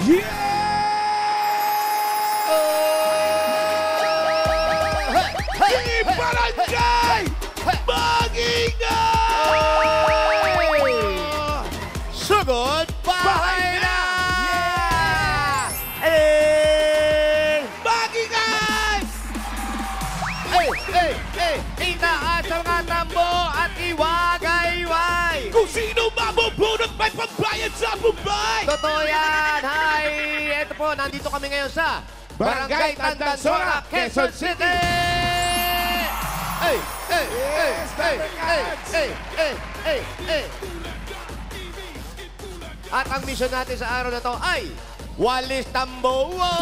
Team Barangay Sugod bahay na! Bagingay! Itaas ang mga tambo at iwagay-way! Kung sino mabubunot may pambayad sa Mumbai! Totoo yan! Hi! Ito po, nandito kami ngayon sa Barangay Tandansora, Quezon City! At ang mission natin sa araw na to ay Walis Tamboa!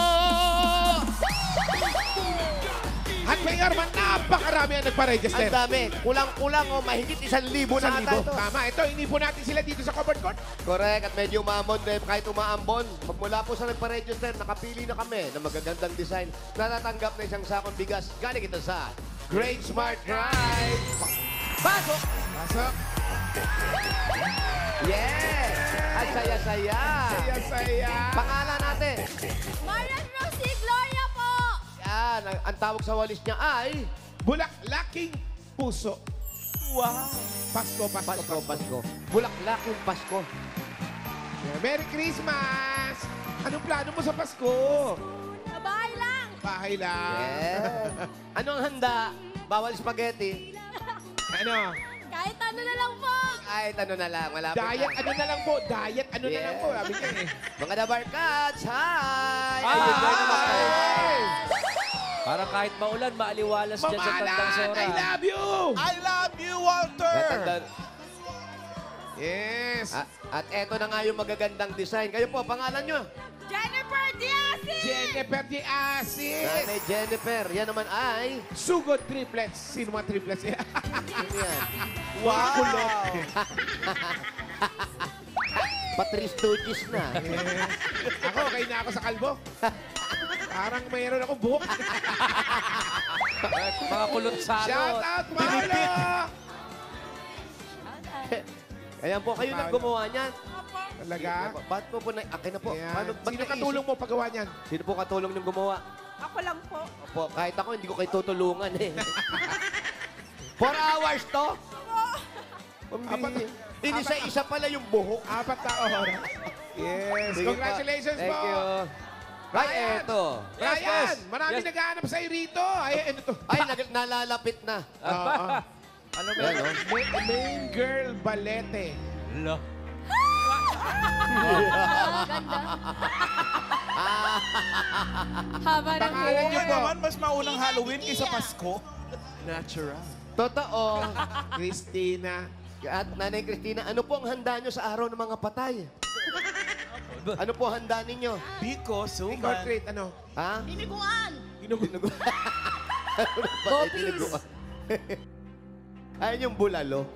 At Mayor Man, napakarami ang nagpa-register. Ang dami. Kulang-kulang o mahigit 1,000 na ata ito. Tama, ito, inipon natin sila dito sa covered court. Correct. At medyo umaambon din. Kahit umaambon, magmula po sa nagpa-register, nakapili na kami ng magagandang design. Natatanggap na isang sakong bigas. Galing ito sa Great Smart Drive. Pasok! Pasok. Yes! At saya-saya. Saya-saya. Pangalan natin. Marian Rosie Gloria po! Yan. Ang tawag sa walis niya ay... Bulaklaking puso. Wow. Pasko, Pasko, Pasko, Pasko. Bulaklak yung Pasko. Merry Christmas! Anong plano mo sa Pasko? Bahay lang! Bahay lang. Yes. Anong handa? Bawal spaghetti. Ano? Kahit ano na lang po! Kahit ano na lang. Malapit Diet na. ano na lang po? Diet ano na lang po? Yes. Sabi niya eh. Mga Dabarkats, hi! Hi! Enjoy naman kayo. Para kahit maulan, maaliwalas dyan sa Mamalan! Tandansora. I love you! I love you, Walter! Natanda- Yes. At eto na nga yung magagandang design. Kayo po, pangalan nyo? Jennifer Diaz! Jennifer de Asis. Nanay Jennifer. Yan naman ay... Sugod triplets. Sino mga triplets? Ano yan? Wow! Patrice Stooges na. Yes. Ako, okay na ako sa kalbo. Parang mayroon akong buhok. Mga kulot salot. Shout out, Paolo! Ayan po, kayo nang gumawa niyan. Talaga? Ba't po po na... Akin na po. Ayan. Paano, ba't Sino naisip? katulong mo paggawa niyan? Sino po katulong niyong gumawa? Ako lang po. Opo, kahit ako, hindi ko kayo tutulungan eh. 4 hours to? Apat- Inisa-isa pala yung buhok. 4 na oras. Yes. Sige po. Congratulations Thank po. you. Ay, eto. Ryan, marami Yes. naghahanap sa'yo rito. Ay, ano to? Ay, nalalapit na. Oo. Ano ba Yan, yun? oh. Main girl balete. Lo. Ganda. Haba ng Pangalan niyo Oo po. naman, mas maunang Halloween kaysa Pasko. Natural. Totoo. Christina. At Nanay Cristina, ano po ang handa nyo sa araw ng mga patay? Ano po handa ninyo? Biko, Trick or suman. treat, ano? Ha? Biniguan! Bopis! Ayun yung bulalo.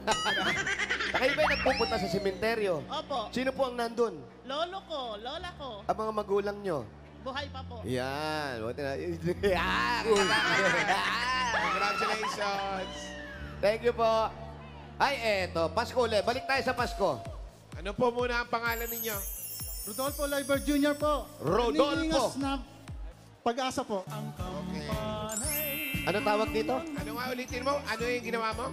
Kayo ba yung nagpupunta sa sementeryo? Opo. Sino po ang nandun? Lolo ko, lola ko, Ang mga magulang nyo? buhay pa po. Yan. Buti na. Congratulations. Thank you po. Ay, eto. Pasko ulit. Balik tayo sa Pasko. Ano po muna ang pangalan ninyo? Rodolfo Liber Jr. po. Rodolfo. Naniningas na pag-asa po. Ano tawag dito? Ano nga ulitin mo? Ano yung ginawa mo?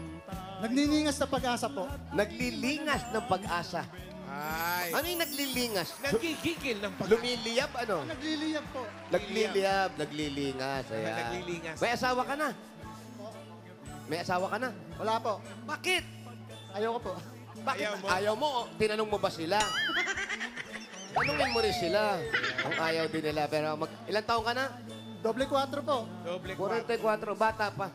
Nagniningas na pag-asa po. Naglilingas ng pag-asa. Ay. Ano yung naglilingas? Nagkikikil ng pag Lumiliyab, ano? Nagliliyab po. Nagliliyab, naglilingas. Ayan. Naglilingas. May asawa ka na? May asawa ka na? Wala po. Bakit? Ayoko po. Bakit? Ayaw mo? Ayaw mo? Tinanong mo ba sila? Tanungin mo rin sila. Kung ayaw din nila. Pero ilang taong ka na? Doble 4 po. Doble 44. Bata pa.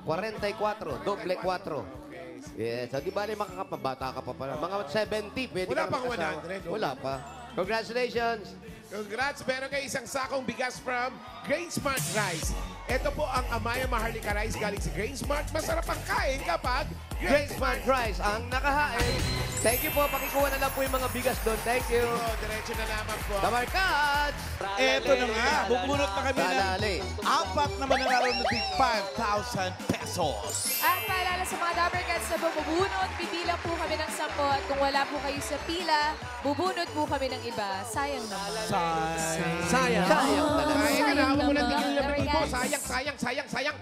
44. Doble 4. Yes. So, di ba makakapabata ka pa pala? Mga 70, pwede Wala ka pang mag-asawa. 100, Wala pa. Congratulations. Congrats! Meron kayo isang sakong bigas from Grain Smart Rice. Ito po ang Amaya Maharlika Rice galing sa Grain Smart. Masarap ang kain kapag Great Smart Rice ang nakahain. Thank you po. Pakikuha na lang po yung mga bigas doon. Thank you. Oh, diretso na lamang po. Damarkad! Eto na nga, bubunot na kami ng Salali. 4 na mananalo ng 5,000 pesos. At paalala sa mga Dabarkats na bumubunot, pipila po kami ng 10 at kung wala po kayo sa pila, bubunot po kami ng iba. Sayang naman. Sayang. Sayang talaga. Sayang, kailangan mo lang naman. tigil na Dabarkats. mo. Sayang, sayang, sayang, sayang.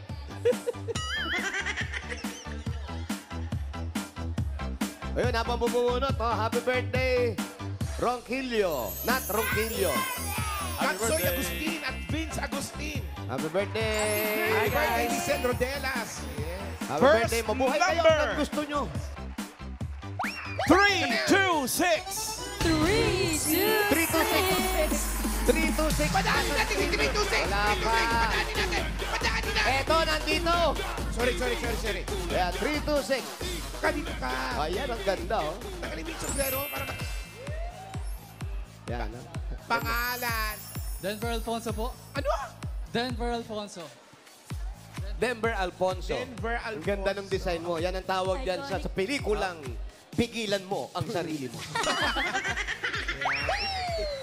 Ayun, habang bubunot, oh, happy birthday, Ronquillo. Not Ronquillo. Katsoy Agustin at Vince Agustin. Happy birthday. Happy birthday, Licen Rodelas. Yes. Happy First birthday. Mabuhay kayo number. hanggang gusto nyo. 3, 2, 6. 3, 2, 6. 3, 2, 6. Padaanin natin si 326. Wala pa. Padaanin natin. Padaanin natin. Eto, nandito. Sorry. Ayan, 3, 2, 6. Kanito ka. Ayan, ang ganda, oh. Nakalimit sombrero para Yan, ah. pangalan. Denver Alfonso po. Ano? Denver Alfonso. Denver Alfonso. Denver Ang Alfonso. ganda ng design mo. Yan ang tawag dyan sa pelikulang Pigilan Mo ang Sarili Mo.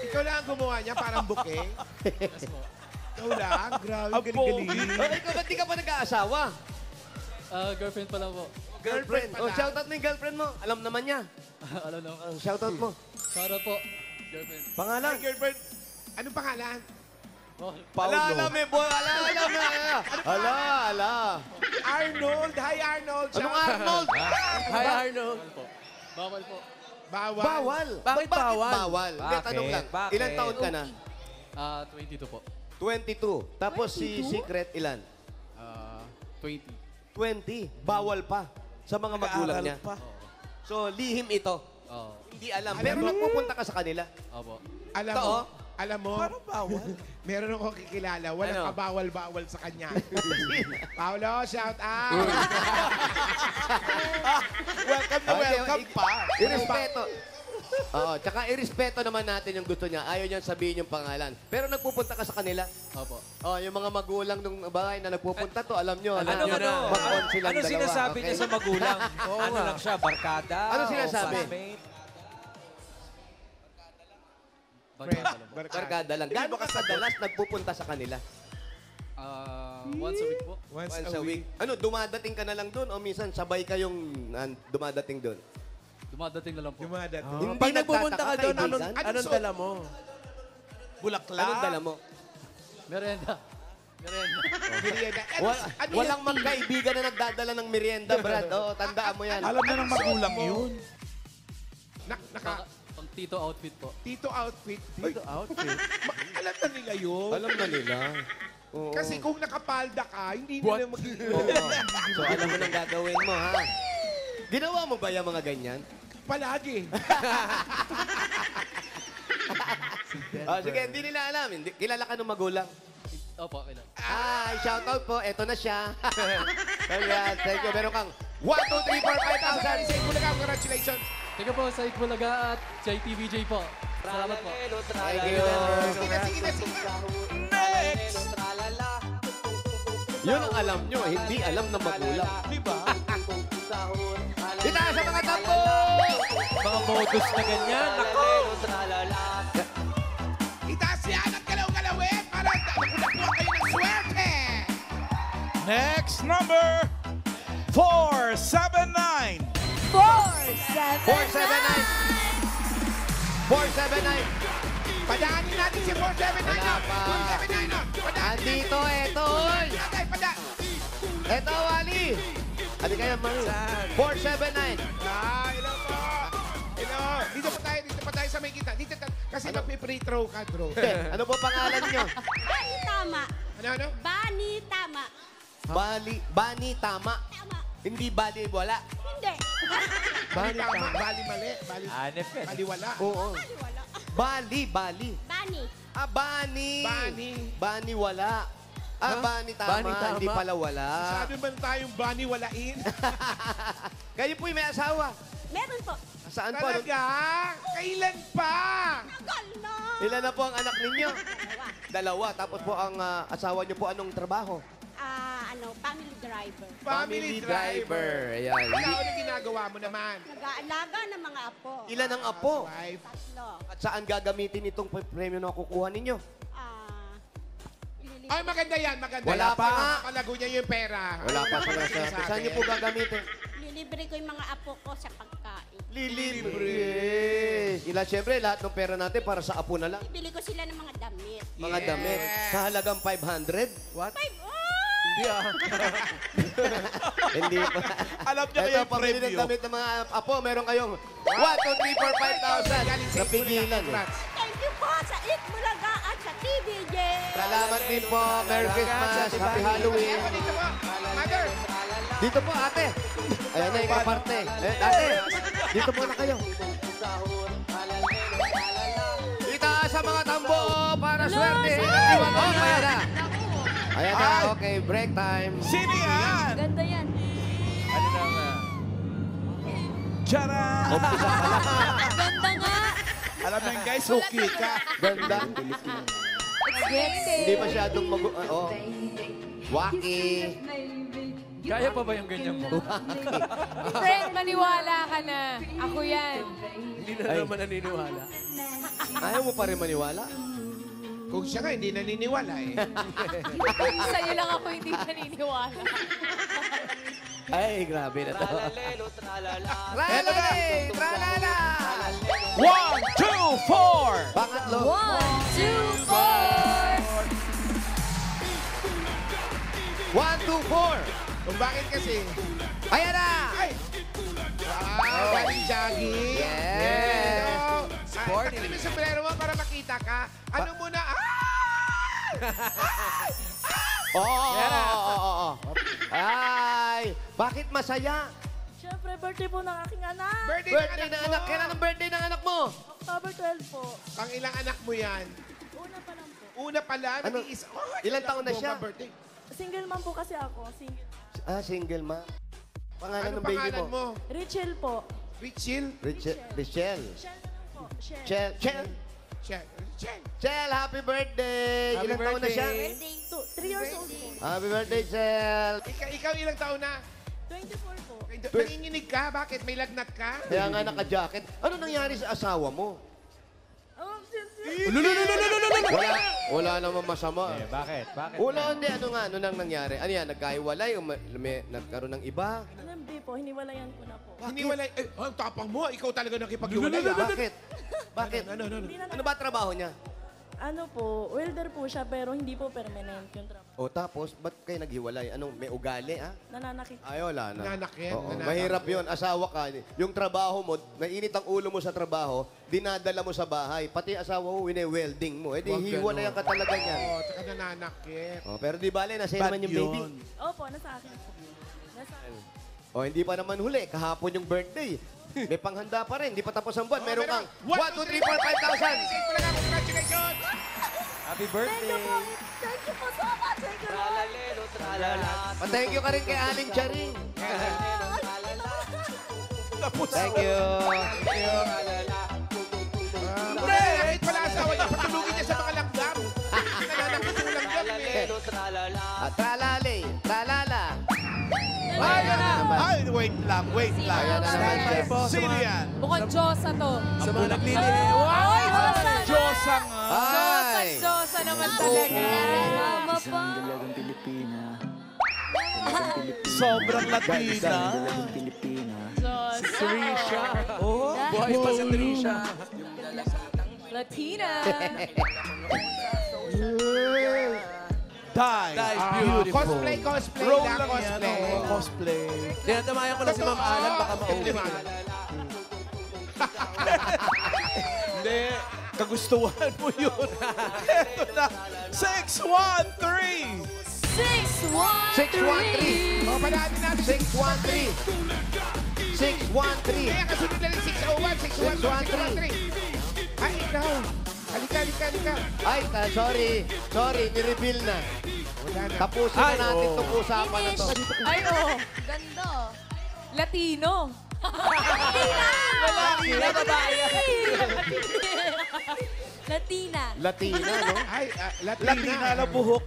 Ikaw lang ang gumawa niya, parang bouquet. Ikaw lang? Grabe, Ang galing-galing. Oh, ikaw, ba't di ka pa nag-aasawa? Girlfriend pa lang po. Girlfriend. pala. Oh, shoutout mo yung girlfriend mo. Alam naman niya. Alam na. Ang shoutout mo. Shoutout po. Girlfriend. Pangalan? Girlfriend. Anong pangalan? Oh, Ala, may boy. Ala. Arnold. Hi, Arnold. Anong Shout- Arnold? Hi, Arnold. po. Bawal po. Bawal. Bawal. Bakit bawal? Bawal. Hindi, Bakit? tanong lang. Bakit? Ilan taon ka na? 22 po. 22. Tapos si Secret ilan? 20. 20. Bawal pa sa mga magulang niya. Pa. So, lihim ito. Oo. Hindi alam. Pero nagpupunta ka sa kanila. Opo. Alam mo, Parang bawal. meron akong kakilala, walang Ano? kabawal-bawal sa kanya. Paulo, shout out! Welcome na welcome pa. Irespeto. Oo, tsaka irespeto naman natin yung gusto niya. Ayaw niyang sabihin yung pangalan. Pero nagpupunta ka sa kanila. Opo. Oh, yung mga magulang ng bahay na nagpupunta to, alam niyo. Ano mag-on silang Ano dalawa, sinasabi okay? niya sa magulang? Ano lang siya, barkada? Ano o sinasabi? classmate? Barkada lang. Gaano ka kadalas nagpupunta sa kanila? Once a week po. Once Once a week. Ano, dumadating ka na lang doon o minsan sabay kayong dumadating doon? Dumadating na lang po. Dumadat. Hindi Pag nagpupunta ka doon, kaibigan? anong dala mo? Bulaklak. Anong dala mo? Merienda. Merienda. Walang magkaibigan na nagdadala ng merienda, Brad. Oo, tandaan mo yan. Alam na ng magulang yun. Pang Tito outfit po. Tito outfit. Dito outfit. Alam na nila yun. Alam na nila. Oo. Kasi kung nakapalda ka, hindi nila magiging... Oo. So, alam mo nang gagawin mo, ha? Ginawa mo ba yung mga ganyan? Palagi. Oh, sige, hindi nila alam. Hindi, kilala ka ng magulang. Opo, kailan. Hi, shoutout po. Eto na siya. Congrats. Thank you. Meron kang 1, 2, 3, 4, 5,000. Say ko lang, congratulations. Thank you po sa Itbulaga at JTVJ po. Salamat po. Thank you. Sige na. Next! Yun ang alam nyo. Hindi alam ng magulang. Di ba? Itaas sa mga tampo! Mga modus na ganyan. Ako! Itaas yan at galaw-galawin para nakuha kayo ng swerte. Next number, 479. 479. Padaanin natin si 479. Wala pa. 479. Padaanin Andito, eto, oy. natin. Eto, Wally. Ano kaya, Manu? 479. Hello po. Hello. Dito pa tayo sa may kita. Dito kasi mag-free throw ka, bro. Ano po pangalan nyo? Bani tama. Ano? Bani tama. Bani Tama. Tama. Hindi Bali Wala. Hindi. Bali tama. Bali mali. Hanep Bali wala. Oo. Wala. Bali. Bani. Ah, Bani. Bani. Bani Wala. Ah, Bani Tama. Bani Tama. Hindi pala wala. Sabi man tayong Bani walain. Kayo po'y may asawa. Meron po. Saan po? Talaga? Kailan pa? Tagal na. Ilan na po ang anak ninyo? Dalawa. Tapos po ang asawa niyo po anong trabaho? family driver. Family driver. Ayan. Ikaw, ano ginagawa mo naman? Nag-aalaga ng mga apo. Ilan ang apo? Wife. Tatlo. At saan gagamitin itong premyo na kukuha ninyo? Ililipat. Ay, maganda yan, maganda. Wala yan. pa nga. Palago niya yung pera. Wala pa sa nasa. Saan niyo po gagamitin? Lilibre ko yung mga apo ko sa pagkain. Lilibre. Ila, syempre, lahat ng pera natin para sa apo na lang. Bibili ko sila ng mga damit. Mga damit. Sa halagang 500? What? Oh! Hindi ah. Hindi pa. Alam niya Ito, kaya yung pamili ng preview. damit ng mga apo. Meron kayong 1, 2, 3, 4, 5,000. Galing sa Napigilan. Congrats. Thank you po sa Eat Bulaga at sa TVJ. Salamat din po. Merry Christmas. Happy Halloween. Ako dito po. Mother. Dito po, ate. Ayan na, ikaw parte. Ate, dito muna kayo. Itaas sa mga tambo para swerte. Oh, ayan na. Ayan na, okay. Break time. Sino yan? Ganda yan. Ano na Charan! Ganda nga. Alam mo yun, guys, okay ka. Ganda. It's gifted. Hindi masyadong oh. Waki. Kaya pa ba yung ganyan mo? Friend, maniwala ka na. Ako yan. Hindi na naman naniniwala. Ayaw mo pa rin maniwala? Kung siya nga, hindi naniniwala eh. Sa'yo lang ako hindi naniniwala. Ay, grabe na to. Tralalelo, tralala. Tralala! Tralala! 1, 2, 4! Pangatlo. 1, 2, 4. 1, 2, 4. Kung bakit kasi, Ayan na! ay! Wow, galing jogging. Yes! Sporty. Ano yung sombrero mo para makita ka? Ano muna? Oo. Ay! Bakit masaya? Siyempre, birthday po ng aking anak. Birthday, Birthday ng ng anak anak. mo. Kailan ang birthday ng anak mo? October 12 po. Pang ilang anak mo yan? Una pa lang po. Una pala, Ano? nag-iisa. Ilang taon na siya? Birthday. Single man po kasi ako. Single. Single ma. Pangalan Ano ng baby pangalan mo? mo? Richel po. Richel? Richelle. Shell na lang po. Shell. Chel. Richel. Chel, happy birthday! Happy Ilang taon na siya? birthday. 3 years old po. Happy birthday, Chel! Ikaw ilang taon na? 24 po. Nanginginig ka? Bakit? May lagnat ka? Kaya nga naka-jacket. Ano nangyari sa asawa mo? Oh, Wala naman masama. Bakit? Bakit? Wala, hindi. Ano nang nangyari? Ano yan? Nagkahiwalay o nagkaroon ng iba? Hindi po. Hiniwalayan ko na po. Hiniwalay. Ang tapang mo. Ikaw talaga nakipag-iwalay. ah. Bakit? Bakit? Hindi na Ano ba trabaho niya? Ano po, welder po siya pero hindi po permanent yung trabaho. O tapos, ba't kayo naghiwalay? Anong may ugali, ha? Nananakit. Ay, wala na. Nananakit, Oo, nananakit. mahirap yun. Asawa ka. Yung trabaho mo, nainit ang ulo mo sa trabaho, dinadala mo sa bahay. Pati asawa mo, wine-welding mo. Eh di, Huwag hiwalayan ka talaga niyan. Oo, tsaka nananakit. Oh, pero di bale, nasa naman yung baby. Opo, nasa akin po. Nasa akin. O, hindi pa naman huli. Kahapon yung birthday. May panghanda pa rin. Hindi pa tapos ang buwan. Meron kang 1, 2, 3, 4, 5,000. Sige ko lang, congratulations! Happy birthday! Thank you po so much. Thank you. Tralalelo, tralala. Thank you ka rin kay Aling Charing. Thank you. Hindi, kahit pala asawa niya, patulugin niya sa mga langgam. Nananakit yung langgam eh. Tralalelo, tralala. Tralale. Tralala. Ay, wait lang. Ayan na naman siya. Sino yan? Mukhang Diyosa to. Sa mga naglilinis. Ay, Diyosa! Diyosa nga. Ay. Diyosa naman talaga. Mama pa. Sobrang Latina. Diyosa. Trisha. Oh, buhay pa si Trisha. Latina. Die. Beautiful. Cosplay Roll lang, lang yan. cosplay. Oo, cosplay. Tinatamayan ko lang si Ma'am Alan, baka mauli. Hindi. Kagustuhan mo yun. Eto na. 613. 613. 613. O, palahatin natin. 613. 613. Kaya kasunod na rin 601, 613. Ay, ikaw. Halika. Ay, sorry, nireveal na. Wala na. Tapusin na natin itong usapan na to. Ay, oh. Ganda. Latino. Latina, babae. Latina. Latina, no? Ay, Latina na buhok.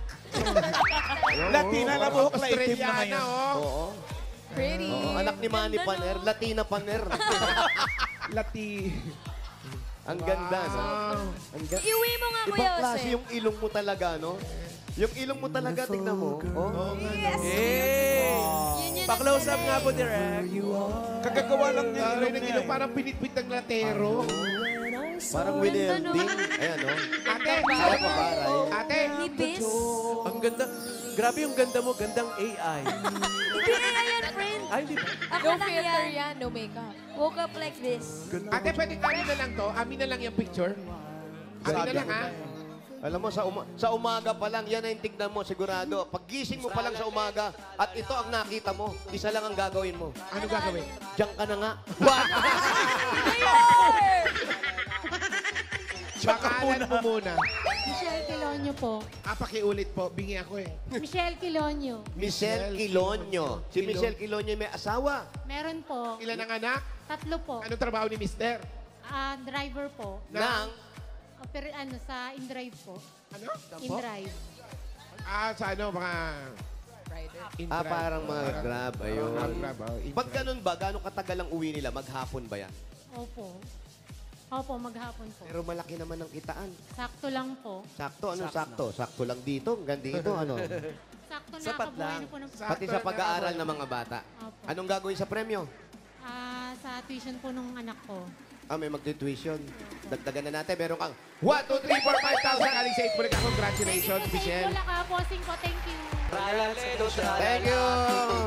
Latina na buhok na itim na Australiana, ngayon. oh. Oo. Pretty. Oo, anak ni Manny Paner, Latina Paner. Lati. Ang ganda, no? Ang ganda. Iuwi mo nga, Kuya Ibang klase Jose. yung ilong mo talaga, no? Yung ilong mo talaga, tignan mo. Oh. Yes. Eh! Yun yun Pa-close up ang nga po, galing. direct. Kagagawa lang niya Ay, ilong nag niya. parang pinitpit ng latero. Parang Willie Elding. Ayan, no? Ate, Kaya pa baray. ate. Nipis. Ang ganda. Grabe yung ganda mo. Gandang AI. Hindi, ayan, friend. Ay, di ba? Ako No lang filter yan. yan, no makeup. Woke up like this. Ate, pwede amin na lang to. Amin na lang yung picture. Amin na lang, ha? Alam mo, sa umaga pa lang, yan ang tignan mo, sigurado. Paggising mo pa lang sa umaga, at ito ang nakita mo, isa lang ang gagawin mo. Ano gagawin? Diyan ka na nga. Pangalan mo muna. Michelle Quilonio po. Pakiulit po. Bingi ako eh. Michelle Quilonio. Michelle Quilonio. Si Michelle Quilonio may asawa. Meron po. Ilan ang anak? 3 po. Anong trabaho ni Mister? Driver po. Nang, Sa InDrive po. Ano? InDrive. Sa ano, mga... In-drive. parang mga grab, ayun. Mga grab, oh, in-drive. Pag ganun ba, gano'ng katagal ang uwi nila? Maghapon ba yan? Opo. Opo, maghapon po. Pero malaki naman ang kitaan. Sakto lang po. Sakto, anong sakto? Sakto lang dito, hanggang dito, ano? Sakto na Sapat kabuhay lang. na po ng... Pati sa pag-aaral ng mga bata. Opo. Anong gagawin sa premyo? Sa tuition po nung anak ko. May magti-tuition. Dagdagan na natin. Meron kang 1, 2, 3, 4, 5,000. Aling safe po ka. Congratulations, Michelle. Wala ka po, 5. Thank you. Thank you,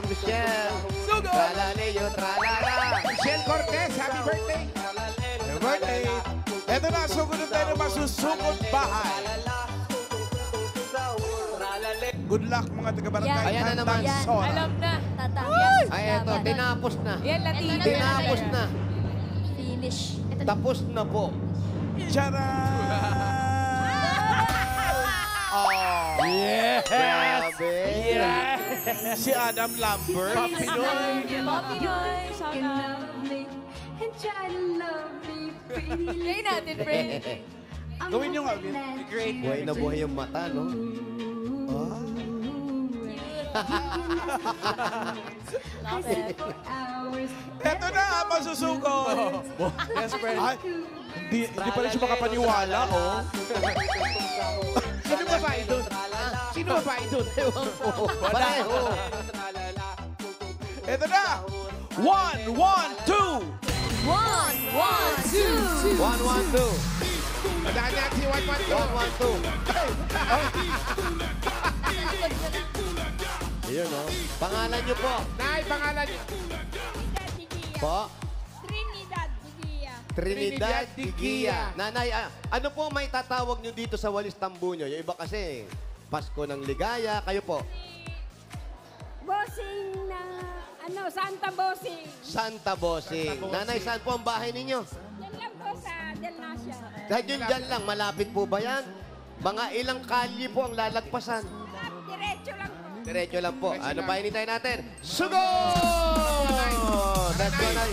Michelle. Tralaleyo, tralala. Michelle Cortez, happy birthday. Happy birthday. Ito na, sugunod tayo ng masusugod bahay. Good luck mga taga-barangay. Yan. Ayan na naman. Tandansora. Alam na. Tatapos. Ay, eto, tinapos na. Yan, Latina. Tinapos na. Finish. Ito na. Tapos na po. Charan! Grabe. Si Adam Lambert. Poppy Noy. Shout out. Play natin, friend. Gawin nyo nga, Will. Great. Buhay na buhay yung mata, no? Ito na, masusugod. Yes, friend. Ay, hindi pa rin siya makapaniwala, oh. Sino babae doon? Sino babae doon? Pareho. Ito na. 1, 1, 2. 1, 1, 2. 1, 1, 2. Madaan niya si 1, 1, 2. 1, 1, 2. Ayun, no? Pangalan niyo po. Nay, pangalan niyo. Po? Trinidad, Digia. Trinidad Trinidad Digia. Nanay, ano po may tatawag nyo dito sa Walis Tambuño? Yung iba kasi, Pasko ng Ligaya. Kayo po? Bossing na, Santa Bossing. Santa Bossing. Nanay, saan po ang bahay ninyo? Yan lang po sa Del Nacia. Dahil yun dyan lang, malapit po ba yan? Mga ilang kalye po ang lalagpasan. Diretso lang po. Diretso lang po. Diretso Ano lang. pa hinintay natin? Sugod! That's nanay.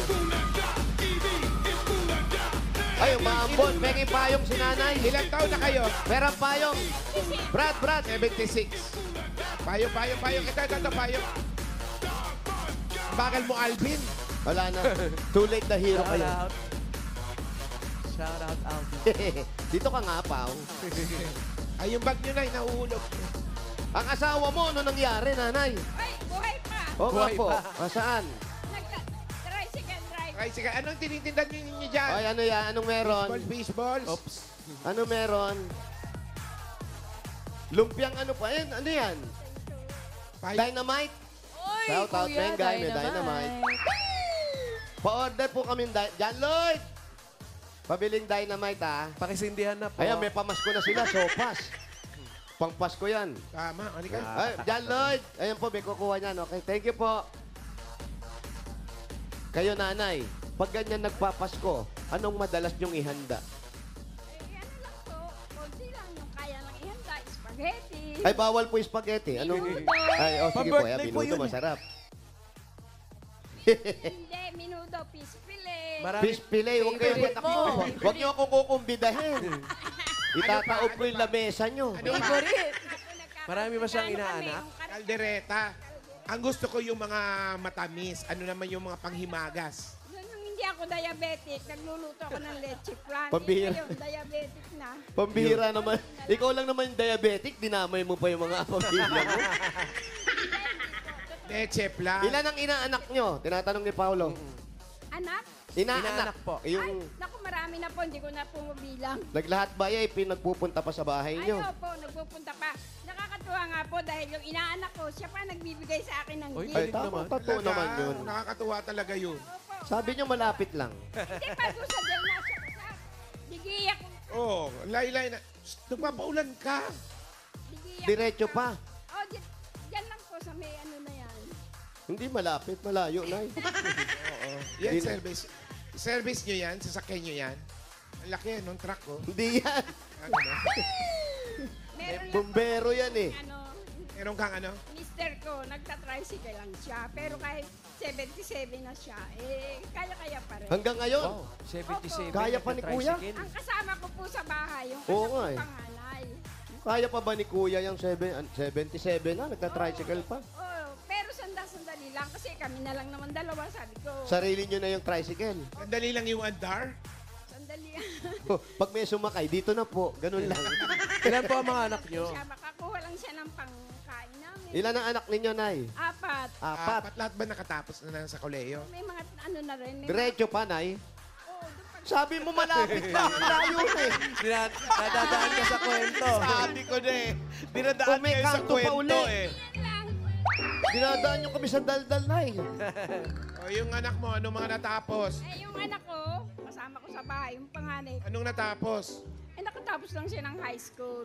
Ay, umaambon. Penging payong si nanay. Ilang taon na kayo? Perang payong. Brad. 76. Payong. Ito, payong. Bagal mo, Alvin. Wala na. Too late na hero Shout kayo. out. Shout out, Alvin. Dito ka nga, Pao. Ay, yung bag nyo na, nauulog. Ang asawa mo, ano nangyari, nanay? Ay, buhay pa. Oo nga Buhay po. pa. Saan? Tricycle drive. Ay, sige, anong tinitindan nyo ninyo dyan? Ay, ano yan? Anong meron? Baseballs. Oops. Ano meron? Lumpiang ano pa? Yan, ano yan? Dynamite? Oy, Shout out, Kuya, Mengay, may dynamite. Pa-order po kami. Jan Lloyd! Pabiling dynamite, ha? Pakisindihan na po. Ayan, may pamasko na sila. Sopas. Pang Pasko yan. Tama, ano ka? Ay, Jan Lloyd! Ayan po, may kukuha niyan. Okay, thank you po. Kayo, nanay, pag ganyan nagpapasko, anong madalas niyong ihanda? Ano lang po, konti lang yung kaya lang ihanda, spaghetti. Ay, bawal po yung spaghetti. Anong... Ay, oh, sige po. Ayan, Pa-birthday po minuto, yun eh. masarap. Hindi, minudo, fish fillet. Marami. Fish fillet, huwag kayo Favorite mo. Huwag niyo akong kukumbidahin. Itataob ko yung lamesa niyo. Favorite. Ako Marami ba siyang Ano kami, inaanak? yung Kaldereta. Ang gusto ko yung mga matamis. Ano naman yung mga panghimagas? Nung hindi ako diabetic, nagluluto ako ng leche flan. Pambihira. Ngayon, diabetic na. Pambihira naman. Ikaw lang naman yung diabetic, dinamay mo pa yung mga pamilya mo. Leche plan. Ilan ang inaanak nyo? Tinatanong ni Paolo. Anak? Inaanak po. Ay, Yung naku, marami na po. Hindi ko na po mabilang. naglahat ba ay pinagpupunta pa sa bahay Ay, nyo? po, nagpupunta pa. Nakakatuwa nga po dahil yung inaanak ko, siya pa nagbibigay sa akin ng Oy, gift. Ay, galing tama. naman. Totoo naman yun. Nakakatuwa talaga yun. Sabi nyo malapit lang. Hindi pa doon sa Del Nasyo ko sa Digiya ko. Oh, laylay na. Shh, nagpapaulan ka. Digiya Diretso ko. pa. Oh, dyan lang po sa may ano na yan. Hindi malapit, malayo, Nay. Yan, Din- service. Service nyo yan? Sasakyan nyo yan? Ang laki nung truck ko. Hindi yan. Ano na? Meron lang Bumbero yan eh. ano, Meron kang ano? mister ko, nagta-tricycle lang siya. Pero kahit 77 na siya, eh, kaya-kaya pa rin. Hanggang ngayon. Wow, 77. Kaya pa ni Kuya? nagta-tricycle. Ang kasama ko po sa bahay, yung Oo anak nga ko eh. panganay. Kaya pa ba ni Kuya yung 77 na? Nagta-tricycle pa? Oh, pero sandali lang kasi kami na lang naman dalawa, sabi ko. Sarili nyo na yung tricycle. Sandali lang yung andar. Sandali. Pag may sumakay, dito na po. Ganun lang. Ilan po ang mga anak nyo? siya, makakuha lang siya ng pangkain namin. Ilan ang anak ninyo, Nay? 4. Apat. Lahat ba nakatapos na sa koleyo? May mga ano na rin. May Diretso pa, Nay. Oo, doon pa. Sabi mo malapit lang. Ang layo na eh. Nadadaan ka sa kwento. Sabi ko na eh. Dinadaan Kung may kayo sa kanto pa kwento uli. eh. Yan lang. Dinadaan nyo kami sa daldal, Nay. O yung anak mo, anong mga natapos? Eh, yung anak ko, kasama ko sa bahay, yung panganay. Anong natapos? Eh, nakatapos lang siya ng high school.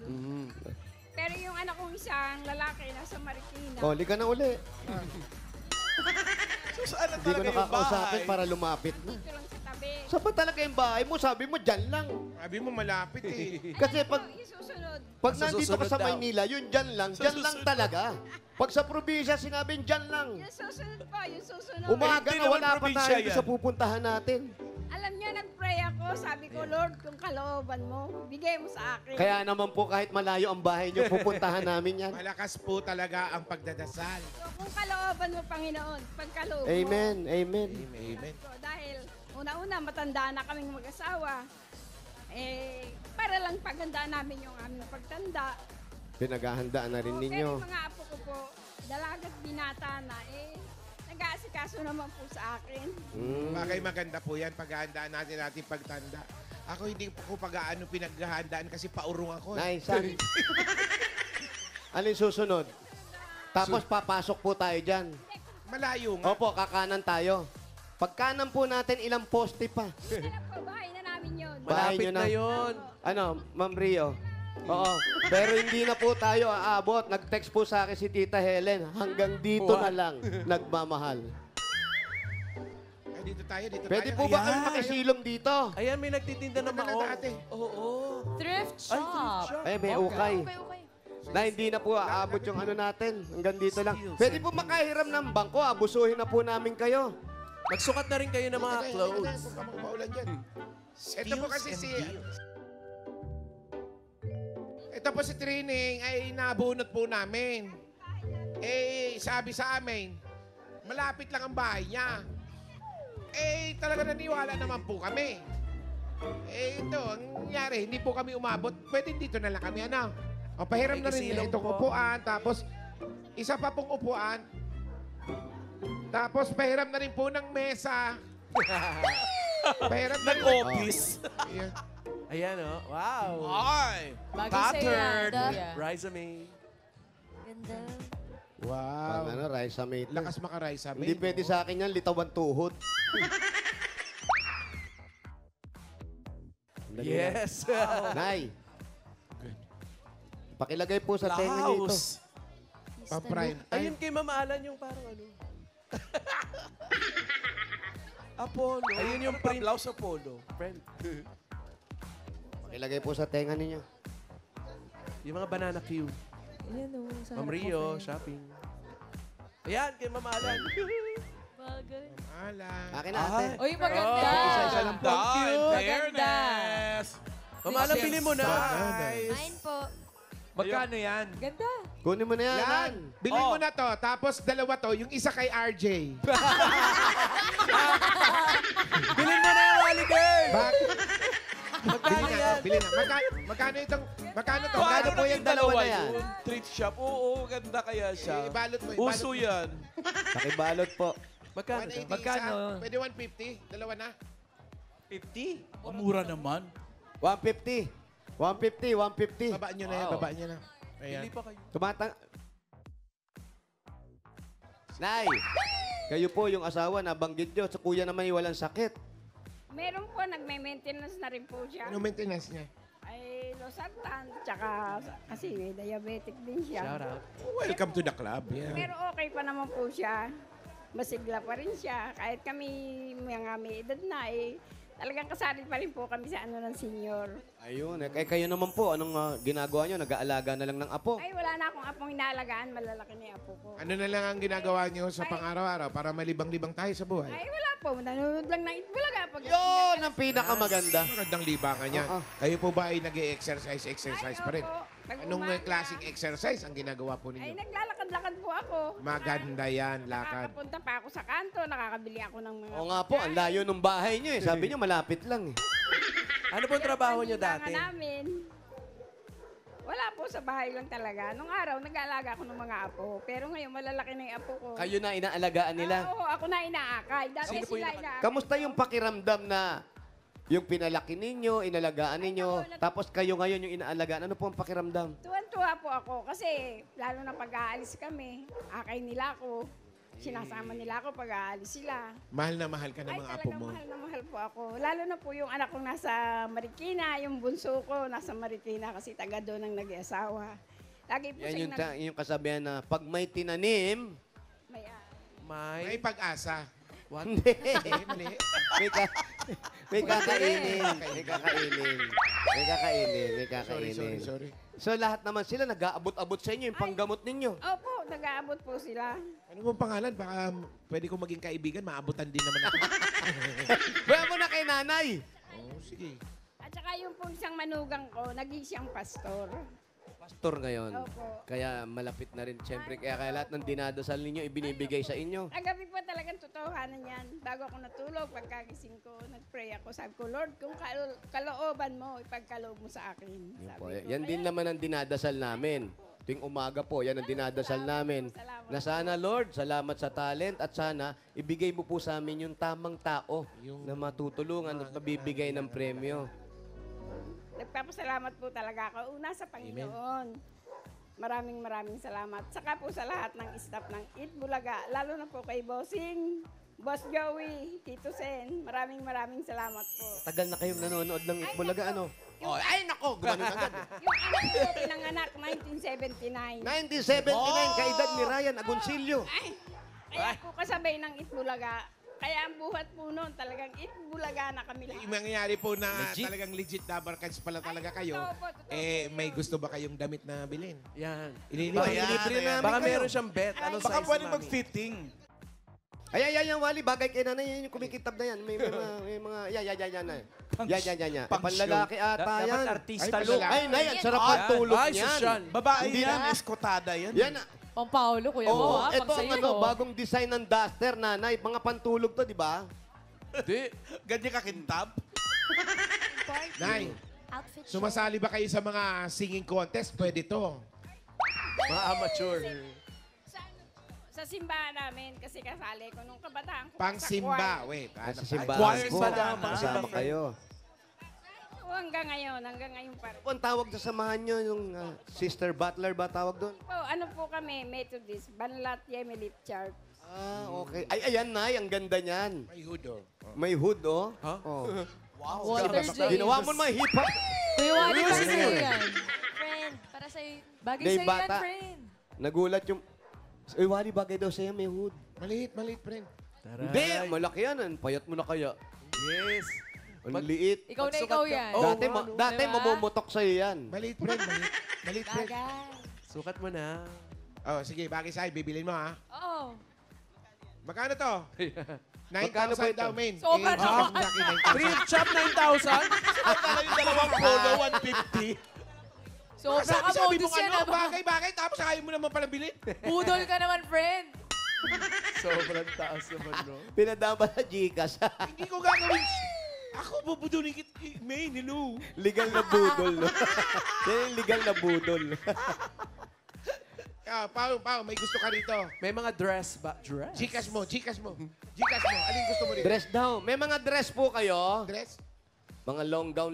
Pero yung anak kong isang lalaki, nasa Marikina. O, liga na uli. So saan na Hindi ko talaga yung nakakausapin bahay? para lumapit na. Dito lang sa tabi. Saan ba talaga yung bahay mo? Sabi mo, dyan lang. Sabi mo malapit eh. Kasi Ano pag, po, isusunod. pag Sa nandito ka susunod sa daw. Maynila, yun dyan lang. Dyan lang talaga. Pag sa probinsya, sinabing dyan lang. Yung susunod po, yung susunod. Umaga Hindi na naman wala pa probinsya tayo yan. sa pupuntahan natin. Alam niyo, nag-pray ako. Sabi ko, Lord, kung kalooban mo, bigay mo sa akin. Kaya naman po kahit malayo ang bahay niyo, pupuntahan namin yan. Malakas po talaga ang pagdadasal. So, kung kalooban mo, Panginoon, pagkaloob mo. Amen, amen. Amen. So, dahil una-una, matanda na kaming mag-asawa. Eh, para lang paghandaan namin yung aming pagtanda. Pinaghahandaan na rin Oo, ninyo. Pero yung mga apo ko po, dalagat binata na, eh, nag-aasikaso naman po sa akin. Mm. Bagay maganda po yan, paghahandaan natin ating pagtanda. Ako hindi po pag-aano pinaghahandaan kasi paurong ako. Nice, son. Ano yung susunod? Tapos papasok po tayo dyan. Malayo nga. Opo, kakanan tayo. Pagkanan po natin, ilang poste pa. Hindi na po, bahay na namin yun. Bahay Malapit nyo na yun. Ano, Ma'am Rio? Oo. Pero hindi na po tayo aabot. Nag-text po sa akin si Tita Helen. Hanggang dito na lang nagmamahal. Ay, dito tayo, dito Pwede tayo. po ba Ayan. kami makisilong dito? Ayan, may nagtitinda ng Ano na maong. dati? Oo. Thrift Ay, thrift shop. shop. Ay, may ukay. Okay, okay. Na hindi na po aabot yung ano natin. Hanggang dito lang. Steals. Pwede po makahiram ng bangko. Abusuhin na po namin kayo. Magsukat na rin kayo ng mga clothes. Huwag ka maulan dyan. Ito po kasi si... Ito po si Trining ay nabunot po namin. Eh, sabi sa amin, malapit lang ang bahay niya. Eh, talaga naniwala naman po kami. Eh, ito, ang nangyari, hindi po kami umabot. Pwede dito na lang kami, ano? O, pahiram Ay, na rin niya isilong itong po. upuan. Tapos, isa pa pong upuan. Tapos, pahiram na rin po ng mesa. Pahiram na rin. Nag-office. Ayan. Ayan, oh. Wow. Ay! Bagay sa'yo yan. Pattern. Yeah. Rise May. Ganda. Wow. Pag ano, Raisa Mate. Lakas makaray sa Hindi pwede sa akin yan, litawan tuhod. Dali lang. Yes. Nay. Pakilagay po sa The tenga niyo ito. house. Pa-prime Ayun time. kay Mama Alan yung parang ano. Apollo. Ayun yung Ano pa, blouse Apollo. Friend. Pakilagay po sa tenga ninyo. Yung mga banana cue. Ayan o. sa Ma'am harap Rio, mo, friend. shopping. Ayan, kay Mama Alan. Bagay. Ala. Akin na ate. Uy, maganda. Isa-isa lang po. Ah, in Maganda. fairness. Mama Alan, pili mo na. Mine po. Magkano yan? Ganda. Kunin mo na yan. Yan. Bilhin Oh. mo na to. Tapos dalawa to. Yung isa kay RJ. Bilhin mo na yung Wally Girl! Magkano yan? Bilhin na. Magkano itong... Magkano to? Magkano po yung dalawa na yan? Yung treat shop. Oo, ganda kaya siya. Ibalot mo. Uso yan. Pakibalot po. Magkano to? 180 Magkano? isa. Pwede 150. Dalawa na. 50? Mura naman. 150. 150. Babaan nyo na yan. Babaan nyo na. Ayan. Pili pa kayo. Tumatang... Nay, kayo po yung asawa na banggit nyo. Sa kuya naman yung walang sakit. Meron po, nagme-maintenance na rin po siya. Ano maintenance niya? Ay, losartan, tsaka kasi may diabetic din siya. Shout out. Welcome to the club. Yeah. Pero okay pa naman po siya. Masigla pa rin siya. Kahit kami mga may edad na talagang kasali pa rin po kami sa ano ng senior. Ayun. Eh, kayo naman po, anong ginagawa nyo? Nag-aalaga na lang ng apo. Ay, wala na akong apong inaalagaan. Malalaki na yung apo ko. Ano na lang ang ginagawa niyo sa pang-araw-araw para malibang-libang tayo sa buhay? Ay, wala po. Nanonood lang ng Itbulaga. Pag Yun ang pinakamaganda. Magandang libangan niya. Oo. Kayo po ba ay nag-exercise pa rin? opo. Pag Anong umaga, klaseng exercise ang ginagawa po Ay, ninyo? naglalakad-lakad po ako. Maganda yan, lakad. Nakakapunta pa ako sa kanto. Nakakabili ako ng mga... Oo nga po, ang layo ng bahay nyo eh. Sabi nyo, malapit lang eh. Ano pong trabaho niyo Libangan dati? namin. Wala po, sa bahay lang talaga. Nung araw, nag-aalaga ako ng mga apo. Pero ngayon, malalaki na yung apo ko. Kayo na inaalagaan nila. Oo, ako na inaakay. Dati Sino po yung sila inaakay. Kamusta yung pakiramdam na yung pinalaki ninyo, inalagaan ninyo, tapos kayo ngayon yung inaalagaan? Ano po ang pakiramdam? Tuwan-tuwa po ako kasi lalo na pag-aalis kami, akay nila ako. Sinasama nila ako pag aalis sila. Mahal na mahal ka ng Ay, mga apo talagang mo. mahal na mahal po ako. Lalo na po yung anak kong nasa Marikina, yung bunso ko nasa Marikina kasi taga doon ang nag-iasawa. Lagi po Yan siyang yung kasabihan na pag may tinanim, may May pag-asa. hindi. Mali. may, ka, may kakainin. May kakainin. May kakainin. May kakainin. Sorry. So lahat naman sila nag-aabot-abot sa inyo yung panggamot ninyo. Opo, nag-aabot po sila. Ano mong pangalan? Baka pwede kong maging kaibigan, maabutan din naman ako. Baya mo na kay nanay. Oo, sige. At saka yung po isang manugang ko, naging siyang pastor. Pastor ngayon. Opo. Kaya malapit na rin. Siyempre, kaya lahat ng dinadasal ninyo, ibinibigay sa inyo. Agabi po talagang totohanan yan. Bago ako natulog, pagkagising ko, nag-pray ako. Sabi ko, Lord, kung kalooban mo, ipagkaloob mo sa akin. Yan, Sabi po. ko, Yan din kaya- naman ang dinadasal namin. Tuwing umaga po, yan ang dinadasal namin. Salamat. Na sana, Lord, salamat sa talent at sana ibigay mo po sa amin yung tamang tao na matutulungan at mabibigay ng premyo. Nagpapasalamat po talaga ako. Una sa Panginoon. Maraming salamat. Saka po sa lahat ng staff ng Eat Bulaga. Lalo na po kay Bossing, Boss Joey, Tito Sen. Maraming salamat po. Tagal na kayong nanonood ng Itbulaga, ano? Ay, nako! Gumanon agad. Yung anak ko, pinanganak 1979. 1979, kaedad ni Ryan Agoncillo. Kaya po kasabay ng Eat Bulaga. Kaya ang buhat po noon, talagang Eat Bulaga na kami Yung lahat. mangyayari po na Legit. talagang legit Dabarkans pala talaga kayo, totoo po. may gusto ba kayong damit na bilhin? Yan. Ililibre Ayan. namin Baka kayo. meron siyang bet. Anong Baka size pwede mami? mag-fitting. Yan, Wally. Bagay kay nanay. Yan yung kumikitab na yan. May mga, yan. Pang Panlalaki ata Dapat yan. artista Ay, look. Ay, nay, ang sarap ang tulog Ay, niyan. sosyal. Babae Hindi yan, na- eskotada yan. Yan, Pang Paolo, kuya mo, oo, ha? ito Pang ang sa'yo, ano, no? bagong design ng duster, nanay. Mga pantulog to, di ba? Hindi. Ganyan kakintab. Nay, sumasali ba kayo sa mga singing contest? Pwede to. Mga amateur. Sa simbahan namin, kasi kasali ko nung kabataan ko. Pang sa simba. choir. Wait. Sa Ano? simbahan choir po. sa dama. Kasama kayo. Oo, hanggang ngayon pa rin. Ano ang tawag sa samahan nyo, yung Sister Butler ba tawag doon? Po, ano po kami, Methodist, Banlat Yemelip Church. Okay. Ay, ayan, nay. Ang ganda niyan. May hood, oh. May hood, oh. Huh? Oh. Walter James. Ginawa mo naman hip-hop. Kuya Wally, para Music sa'yo eh. yan. Friend, para sa'yo. Bagay Day sa'yo yan, bata. friend. Nagulat yung... Uy, Wally, bagay daw sa'yo may hood. Maliit, friend. Hindi, malaki yan. Ang payat mo na kaya. Yes. Ang liit. Ikaw na Pagsukat ikaw ka- yan. Oh, Dati, ano? dati Diba? mamumutok sa'yo yan. Maliit, friend. Maliit, friend. Bagay. Sukat mo na. Oh, sige, bagay sa'yo. Bibilin mo, ha? Oo. Magkano to? Magkano po 9,000 ito? daw, main. Sobra naman. Free chop 9,000. Pala yung dalawang polo, 150. Sobra ka Sabi mo modus yan, ano, ah. bagay-bagay, tapos ayaw mo naman pala bilhin. Pudol ka naman, friend. Sobrang taas naman, no? Pinadama sa Gcash. Hindi ko gagawin. Ako bubudulin kit. May, hello. Legal na budol, no? Yan yung legal na budol. Pao, may gusto ka rito. May mga dress ba? Dress? Gcash mo. Gcash mo. Alin gusto mo rito? Dress daw. May mga dress po kayo. Dress? Mga long gown,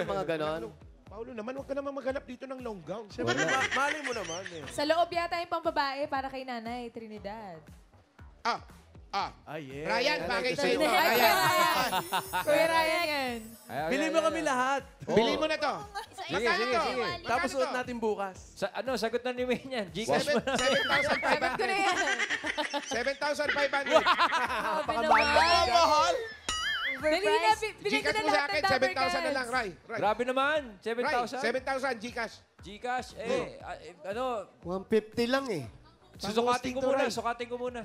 mga ganon. Paulo naman, huwag ka naman maghanap dito ng long gown. Siyempre, mali mo naman eh. Sa loob yata yung pambabae para kay Nanay Trinidad. Yeah. Ryan, bagay sa'yo. Ay, Ryan. Kuya Ryan yan. Bili mo kami lahat. Bilhin mo na to. Sige, Magkano sige, to? sige. Magkano Tapos to? suot natin bukas. Sagot na ni Wayne yan. Gcash mo na. 7 ko na yan. 7,500. Grabe naman. Mahal. Dali na, bigyan ko Gcash na mo sa lahat akin, ng Dabber 7,000 na lang, Cats. Ray. Grabe naman. Ray, 7,000. 7,000 Gcash. Gcash, 150 lang eh. susukatin ko to, muna. Ray. Sukatin ko muna.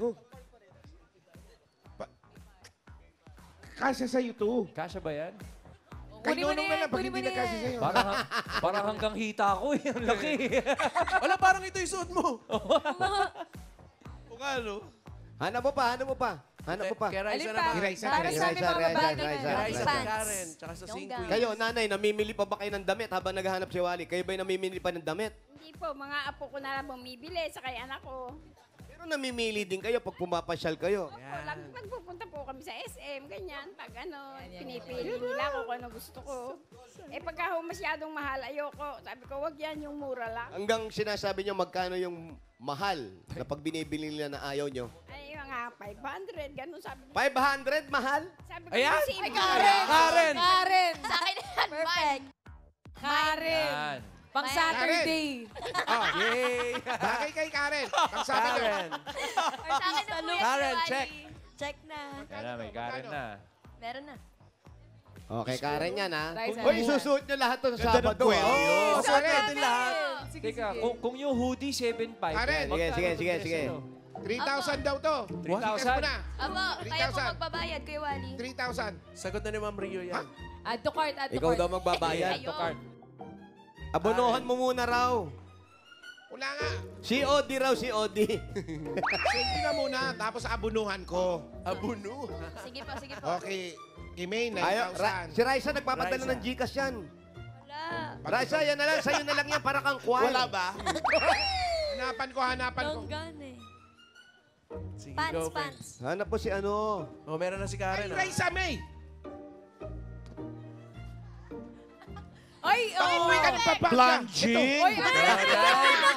Kasya sa'yo to. Kasya ba yan? Kay Kunin mo Nonong na na yan, lang, pag kunin mo hindi na na kasya yan. sa'yo. Parang hanggang hita ko eh. Ang laki. Wala, parang ito yung suot mo. Kung ano. Hanap mo pa. Kay Alin Raisa pa? naman. Raisa, Para Raisa, sa aming mga babae Raisa, naman. Raisa, Kay Raisa, Raisa. kay Karen, tsaka sa Long Singquin. gown. Kayo, nanay, namimili pa ba kayo ng damit habang naghahanap si Wally? Kayo ba'y namimili pa ng damit? Hindi po, mga apo ko na lang bumibili sa kay anak ko. Pero namimili din kayo pag pumapasyal kayo. Opo, lagi pagpupunta po kami sa SM, ganyan. Pag ano, pinipili nila ako kung ano gusto ko. Eh pagka ho masyadong mahal, ayoko. Sabi ko, wag yan, yung mura lang. Hanggang sinasabi nyo magkano yung mahal na pag binibili nila na ayaw nyo. Ay, mga 500, ganun sabi nila. 500, mahal? Sabi ko, Ayan. kasi Ay, Karen! Karen! Karen! Sa akin yan, perfect. Karen! Yan. Pang Saturday. Yay! Bagay kay Karen. Pagsabi na. Karen! Or sa akin na po yan, Karen, Kuya check. Wally. Check na. Yan na, may Karen na. Meron na. Okay, Karen yan ha. Raisa. Uy, susuot nyo lahat to sa Sabado. kwento. Oh. Suot natin lahat. Sige, Teka, sige. kung yung hoodie, 7,500. Karen. Sige. 3,000 daw to. 3,000. Gcash mo na. Abo, kaya po 3,000. magbabayad, Kuya Wally. 3,000. Sagot na ni Ma'am Rio yan. Add to cart, add to Ikaw cart. daw magbabayad. Ayun. card. Abonohan mo muna raw. Wala nga. COD raw, COD. Sige na muna, tapos abunuhan ko. Abuno. Sige po, sige po. Okay. Kimay, Ayaw, 9,000. si Raisa nagpapadala Raisa. ng Gcash yan. Wala. Raisa, yan na lang. Sa'yo na lang yan para kang kwal. Wala ba? Hanapan ko. Long gun eh. Sige, Pants, go, Peng. pants. Hanap po si ano. Oh, meron na si Ay, Karen. ah. Raisa May! Ay, oh! Uy, ano pa ba? Plunging. Oy, ano?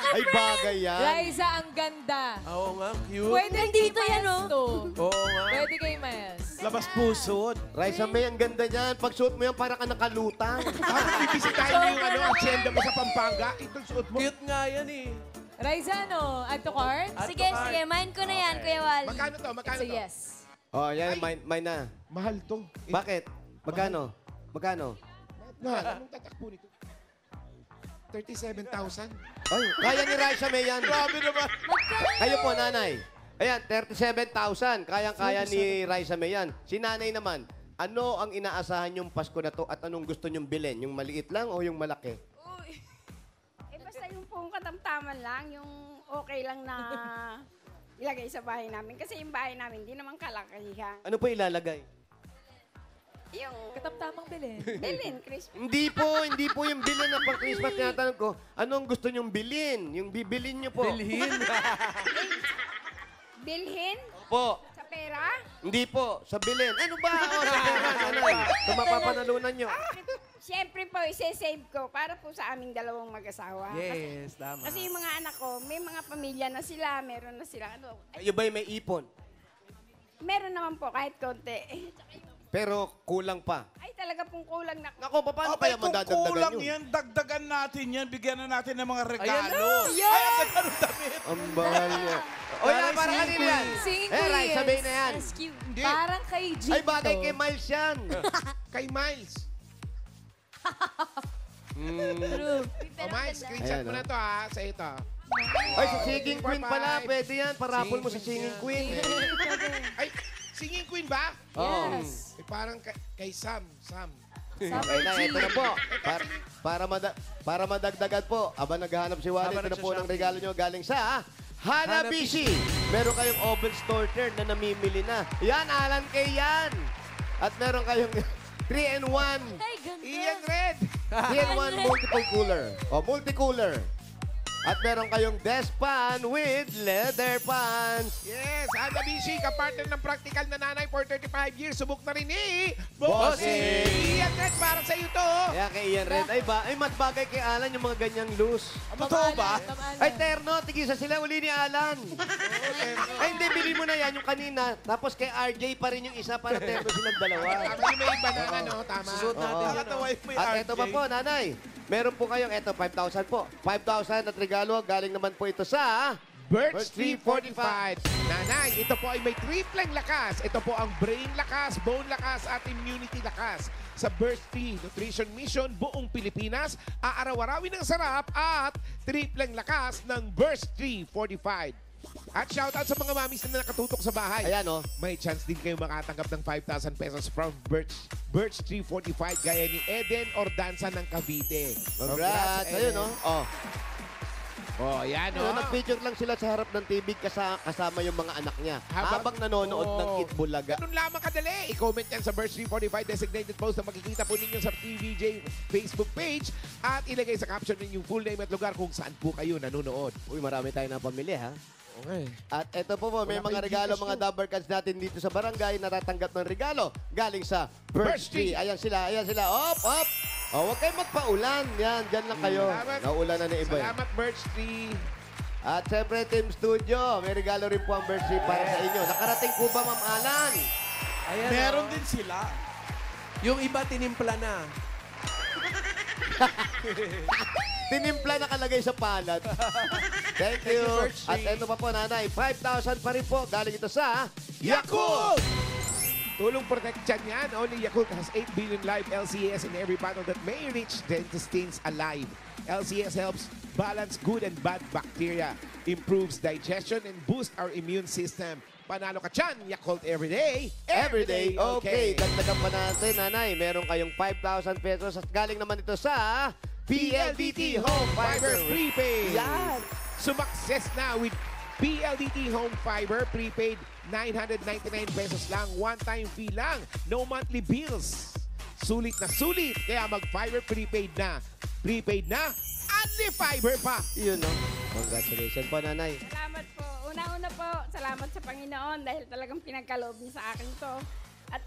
Ay, bagay yan. Liza, ang ganda. Oo nga, cute. Pwede Nandito kay yan, Miles oh. to. Oo nga. Pwede kay Miles. Labas pusod. Raisa May, ang ganda niyan. Pag suot mo yan, para ka nakalutang. Bakit bibisitahin mo yung ano, asyenda mo sa Pampanga? Itong suot mo. Cute nga yan eh. Raisa, ano? Add to cart? Add Sige, to cart. sige. Mine ko na yan, Kuya Wally. Magkano to? Magkano It's a to? yes. Oh, yan, mine na. Mahal to. Bakit? Magkano? Magkano? Mahal. Anong tatakbo nito? 37,000. Ay, kaya ni Raisa May yan. Grabe naman. Kayo po, nanay. Ayan, 37,000. Kayang-kaya ni Raisa May yan. Si nanay naman, ano ang inaasahan yung Pasko na to at anong gusto nyong bilhin? Yung maliit lang o yung malaki? Eh basta yung pong katamtaman lang, yung okay lang na ilagay sa bahay namin. Kasi yung bahay namin, hindi naman kalakihan. Ano po ilalagay? Yung Katamtamang bilhin. bilin, Christmas. Hindi po yung bilhin na pang Christmas. Tinatanong ko, anong gusto nyong bilhin? Yung bibilin nyo po. Bilhin. Bilhin? Po. Sa pera? Hindi po, sa bilhin. Ano ba? O, sa pera, nanay. Sa mapapanalunan nyo. Siyempre po, isi-save ko para po sa aming dalawang mag-asawa. Yes, tama. Kasi yung mga anak ko, may mga pamilya na sila, meron na sila. Ano, ay, Kayo ba'y may ipon? meron naman po kahit konti. Pero kulang pa. Ay, talaga pong kulang na. Nako, paano Abay, kaya kung madadagdagan kulang nyo? yan, dagdagan natin yan. Bigyan na natin ng mga Ayan regalo. na. Ay, ang ganda ng damit. Ang bahal niya. O yan, para kanina yan. Singing Eh, Rai, queens. sabihin na yan. That's cute. Hindi. Parang kay Gito. Ay, bagay kay Miles yan. Kay Miles. True. O Miles, screenshot Ayan, mo oh. na to ha, sa ito. Ay, sa Singing Queen pala. 4-5. Pwede yan. Parapol mo sa Singing Singing Queen. Ay, singing queen ba? Oo. Yes. Eh, parang kay Sam. Okay na, ito na po. Para madagdagan po, aba naghahanap si Wally, ito na po ng regalo nyo galing sa Hanabishi. Meron kayong oven starter na namimili na. Yan, Alan Kay yan. At meron kayong 3-in-1. Ay, ganda. Ian Red. 3-in-1 multiple cooler. O, multi-cooler. At meron kayong desk fan with leather pants. Yes, Hanabishi, kapartner ng practical na nanay for 35 years. Subok na rin ni Bossing. Ian Red, para sa iyo to. Kaya kay Ian Red, ay mat bagay kay Alan yung mga ganyang loose. Totoo ba? Ay, terno, tigisa sila, uli ni Alan. Ay, hindi, bili mo na yan yung kanina. Tapos kay RJ pa rin yung isa para terno silang dalawa. Tama yung may iba na ano, tama. Susunod natin yan. Nakatawa yung may At RJ. eto pa po, nanay. Meron po kayong, eto, 5,000 po. 5,000 at regalo. Galing naman po ito sa Birch 345. Nanay, ito po ay may tripleng lakas. Ito po ang brain lakas, bone lakas, at immunity lakas. Sa Birch 3 Nutrition Mission, buong Pilipinas, aaraw-arawin ng sarap at tripleng lakas ng Birch 345. At shoutout sa mga mamis na nakatutok sa bahay. Ayan, oh. May chance din kayo makatanggap ng 5,000 pesos from Birch 345 gaya ni Eden Ordanza ng Cavite. Congrats. Ayun, no? Oh. Oh, yan, So, oh. nag-picture lang sila sa harap ng TV kasama yung mga anak niya. Habang nanonood ng Oo. Kid Bulaga. Ganun lamang kadali. I-comment yan sa Birch 345 designated post na makikita po ninyo sa TVJ Facebook page at ilagay sa caption ninyong full name at lugar kung saan po kayo nanonood. Uy, marami tayong napamili, ha? Okay. At eto po may Wala mga kayong regalo, Gcash mga nyo. Dabber Cats natin dito sa barangay na natatanggap ng regalo galing sa Birch Tree. Ayan sila, ayan sila. Op, op! Oh, huwag kayong magpaulan. Yan, dyan lang kayo. Salamat. Naulan na ng iba. Salamat, Birch 3. At syempre, Team Studio, may regalo rin po ang Birch Tree para sa inyo. Nakarating po ba, Ma'am Alan? Ayan, Meron oh. din sila. Yung iba tinimpla na. Tinimpla nakalagay sa palad. Thank you. Birch Tree. At eto pa po, nanay, 5,000 pa rin po. Galing ito sa Yakult! Tulong protection yan. Only Yakult has 8 billion live LCS in every battle that may reach the intestines alive. LCS helps balance good and bad bacteria, improves digestion, and boosts our immune system. Panalo ka dyan, Yakult everyday. Everyday, okay. Dagdagan pa natin, nanay. Meron kayong 5,000 pesos at galing naman ito sa PLDT Home Fiber Prepaid. Yan. Sumakses na with PLDT Home Fiber Prepaid. 999 pesos lang. One-time fee lang. No monthly bills. Sulit na sulit. Kaya mag-Fiber Prepaid na. Prepaid na. Only Fiber pa. Yun, no? Congratulations po, nanay. Salamat po. Una-una po, salamat sa Panginoon dahil talagang pinagkaloob niya sa akin to. At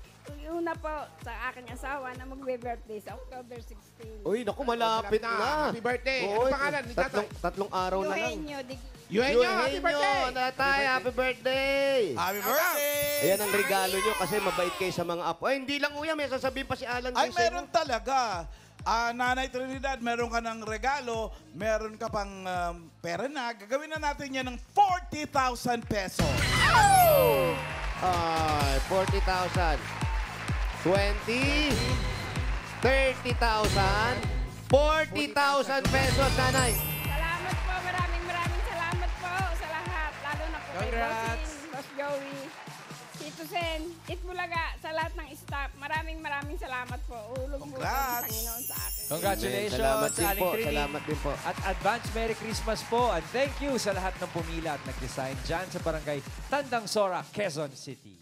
una po sa aking asawa na magbe-birthday sa October 16. Uy, naku, malapit Malapit na. Happy birthday. Oo, Ano pangalan ni tatay? Tatlong araw na lang. Eugenio Digi. Eugenio, happy birthday. Tatay, happy birthday. Happy birthday! Ayan ang regalo nyo kasi mabait kayo sa mga apo. Ay, hindi lang uya, may sasabihin pa si Alan. Ay, kayo sa inyo. meron talaga. Nanay Trinidad, meron ka ng regalo, meron ka pang pera na. Gagawin na natin yan ng 40,000 pesos. Ay, 40,000. 20, 30,000, 40,000 pesos, nanay. Salamat po, maraming salamat po sa lahat. Lalo na po kay Congrats. Bossing, Boss Joey, Tito Sen, Itbulaga, sa lahat ng staff. Maraming salamat po. Ulog po Congrats. ng Panginoon sa akin. Congratulations, Salamat din Aling po. Trini. Salamat din po. At advance Merry Christmas po. And thank you sa lahat ng pumila at nag-design dyan sa barangay Tandang Sora, Quezon City.